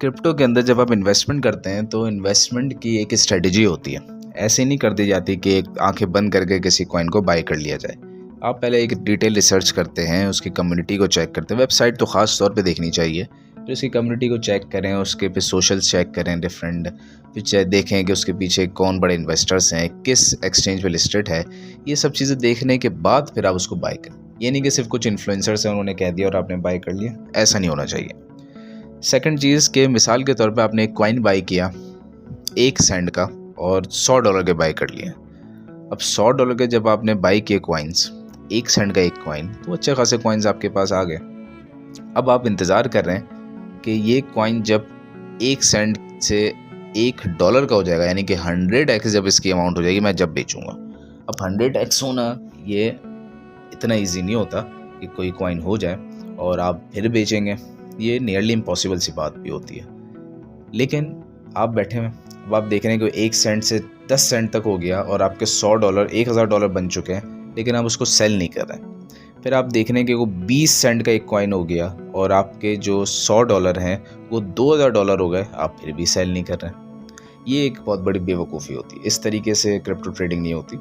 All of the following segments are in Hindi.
क्रिप्टो के अंदर जब आप इन्वेस्टमेंट करते हैं तो इन्वेस्टमेंट की एक स्ट्रेटजी होती है। ऐसे नहीं कर दी जाती कि एक आंखें बंद करके किसी कॉइन को बाय कर लिया जाए। आप पहले एक डिटेल रिसर्च करते हैं, उसकी कम्युनिटी को चेक करते हैं। वेबसाइट तो ख़ास तौर पे देखनी चाहिए। फिर उसकी कम्युनिटी को चेक करें, उसके पे सोशल्स चेक करें डिफरेंट। फिर देखें कि उसके पीछे कौन बड़े इन्वेस्टर्स हैं, किस एक्सचेंज पे लिस्टेड है। ये सब चीज़ें देखने के बाद फिर आप उसको बाय करें। ये नहीं कि सिर्फ कुछ इन्फ्लुएंसर्स हैं, उन्होंने कह दिया और आपने बाय कर लिया। ऐसा नहीं होना चाहिए। सेकंड चीज़ के मिसाल के तौर पे आपने एक कॉइन बाई किया 1 सेंट का और $100 के बाई कर लिए। अब $100 के जब आपने बाई किए कॉइन्स, 1 सेंट का एक कॉइन, तो अच्छे खासे कॉइन्स आपके पास आ गए। अब आप इंतज़ार कर रहे हैं कि ये कॉइन जब 1 सेंट से $1 का हो जाएगा, यानी कि 100x जब इसकी अमाउंट हो जाएगी, मैं जब बेचूंगा। अब 100x होना ये इतना ईजी नहीं होता कि कोई कॉइन हो जाए और आप फिर बेचेंगे। ये नियरली इम्पॉसिबल सी बात भी होती है। लेकिन आप बैठे हैं, अब आप देख रहे हैं कि 1 सेंट से 10 सेंट तक हो गया और आपके $100 $1000 बन चुके हैं, लेकिन आप उसको सेल नहीं कर रहे हैं। फिर आप देख रहे हैं कि वो 20 सेंट का एक कॉइन हो गया और आपके जो $100 हैं वो $2000 हो गए, आप फिर भी सेल नहीं कर रहे हैं। ये एक बहुत बड़ी बेवकूफ़ी होती है। इस तरीके से क्रिप्टो ट्रेडिंग नहीं होती।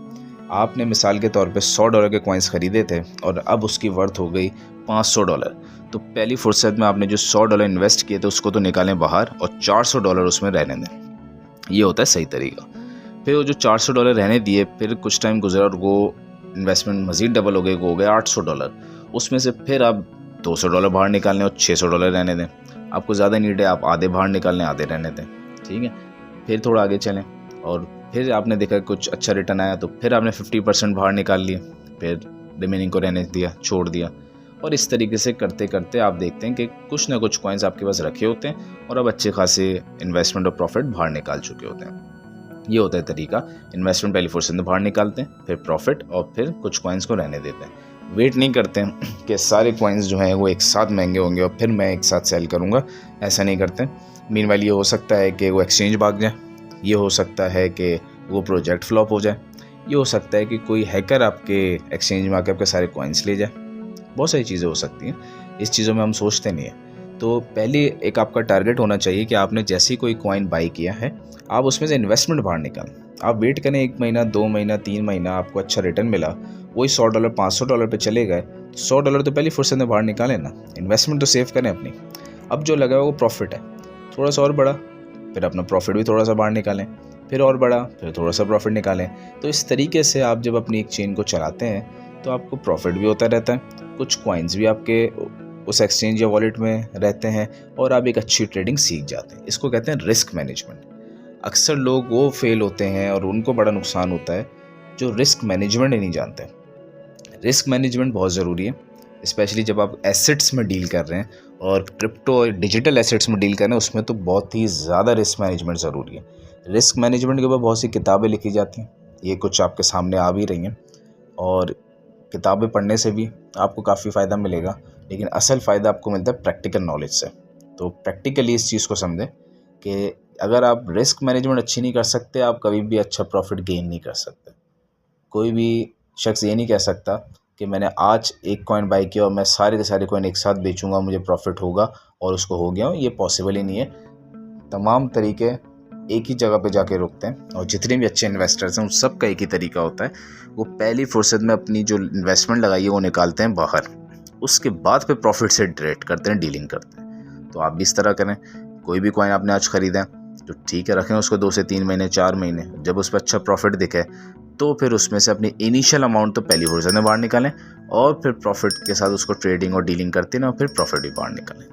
आपने मिसाल के तौर पे $100 के कॉइन्स ख़रीदे थे और अब उसकी वर्थ हो गई $500। तो पहली फुर्सत में आपने जो $100 इन्वेस्ट किए थे उसको तो निकालें बाहर और $400 उसमें रहने दें। ये होता है सही तरीका। फिर वो जो $400 रहने दिए, फिर कुछ टाइम गुजरा और वो इन्वेस्टमेंट मज़ीद डबल हो गए $800। उसमें से फिर आप $200 बाहर निकालें और $600 रहने दें। आपको ज़्यादा नीड है, आप आधे बाहर निकालें, आधे रहने दें, ठीक है। फिर थोड़ा आगे चलें और फिर आपने देखा कुछ अच्छा रिटर्न आया तो फिर आपने 50% बाहर निकाल लिए, फिर रिमेनिंग को रहने दिया, छोड़ दिया। और इस तरीके से करते करते आप देखते हैं कि कुछ ना कुछ कॉइन्स आपके पास रखे होते हैं और अब अच्छे खासे इन्वेस्टमेंट और प्रॉफिट बाहर निकाल चुके होते हैं। ये होता है तरीका। इन्वेस्टमेंट पहली फुर्सत में बाहर निकालते हैं, फिर प्रॉफिट, और फिर कुछ कॉइन्स को रहने देते हैं। वेट नहीं करते हैं कि सारे कॉइन्स जो हैं वो एक साथ महंगे होंगे और फिर मैं एक साथ सेल करूँगा। ऐसा नहीं करते। मीनवाइल ये हो सकता है कि वो एक्सचेंज भाग जाए, ये हो सकता है कि वो प्रोजेक्ट फ्लॉप हो जाए, ये हो सकता है कि कोई हैकर आपके एक्सचेंज में आकर आपके सारे कॉइन्स ले जाए। बहुत सारी चीज़ें हो सकती हैं। इस चीज़ों में हम सोचते नहीं हैं। तो पहले एक आपका टारगेट होना चाहिए कि आपने जैसे ही कोई कॉइन बाई किया है, आप उसमें से इन्वेस्टमेंट बाहर निकालें। आप वेट करें 1 महीना, 2 महीना, 3 महीना, आपको अच्छा रिटर्न मिला, वही $100 $500 पे चले गए, $100 तो पहली फुर्सत में बाहर निकालें ना। इन्वेस्टमेंट तो सेव करें अपनी। अब जो लगा वो प्रॉफिट है, थोड़ा सा और बढ़ा, फिर अपना प्रॉफिट भी थोड़ा सा बाहर निकालें, फिर और बढ़ा, फिर थोड़ा सा प्रॉफिट निकालें। तो इस तरीके से आप जब अपनी एक चेन को चलाते हैं तो आपको प्रॉफिट भी होता रहता है, कुछ कॉइन्स भी आपके उस एक्सचेंज या वॉलेट में रहते हैं और आप एक अच्छी ट्रेडिंग सीख जाते हैं। इसको कहते हैं रिस्क मैनेजमेंट। अक्सर लोग वो फेल होते हैं और उनको बड़ा नुकसान होता है जो रिस्क मैनेजमेंट ही नहीं जानते। रिस्क मैनेजमेंट बहुत ज़रूरी है, स्पेशली जब आप एसेट्स में डील कर रहे हैं और क्रिप्टो और डिजिटल एसेट्स में डील कर रहे हैं, उसमें तो बहुत ही ज़्यादा रिस्क मैनेजमेंट ज़रूरी है। रिस्क मैनेजमेंट के ऊपर बहुत सी किताबें लिखी जाती हैं, ये कुछ आपके सामने आ भी रही हैं और किताबें पढ़ने से भी आपको काफ़ी फ़ायदा मिलेगा, लेकिन असल फ़ायदा आपको मिलता है प्रैक्टिकल नॉलेज से। तो प्रैक्टिकली इस चीज़ को समझें कि अगर आप रिस्क मैनेजमेंट अच्छी नहीं कर सकते, आप कभी भी अच्छा प्रॉफिट गेन नहीं कर सकते। कोई भी शख्स ये नहीं कह सकता कि मैंने आज एक कॉइन बाई किया और मैं सारे के सारे कॉइन एक साथ बेचूंगा, मुझे प्रॉफिट होगा और उसको हो गया। ये पॉसिबल ही नहीं है। तमाम तरीके एक ही जगह पे जाके रुकते हैं और जितने भी अच्छे इन्वेस्टर्स हैं उन सब का एक ही तरीका होता है। वो पहली फुर्सत में अपनी जो इन्वेस्टमेंट लगाई है वो निकालते हैं बाहर, उसके बाद फिर प्रॉफिट से ट्रेड करते हैं, डीलिंग करते हैं। तो आप भी इस तरह करें। कोई भी कॉइन आपने आज ख़रीदा तो ठीक है, रखें उसको 2 से 3 महीने, 4 महीने। जब उस पर अच्छा प्रॉफिट दिखे तो फिर उसमें से अपनी इनिशियल अमाउंट तो पहली फुर्सत में बाहर निकालें और फिर प्रॉफिट के साथ उसको ट्रेडिंग और डीलिंग करते हैं और फिर प्रॉफिट भी बाहर निकालें।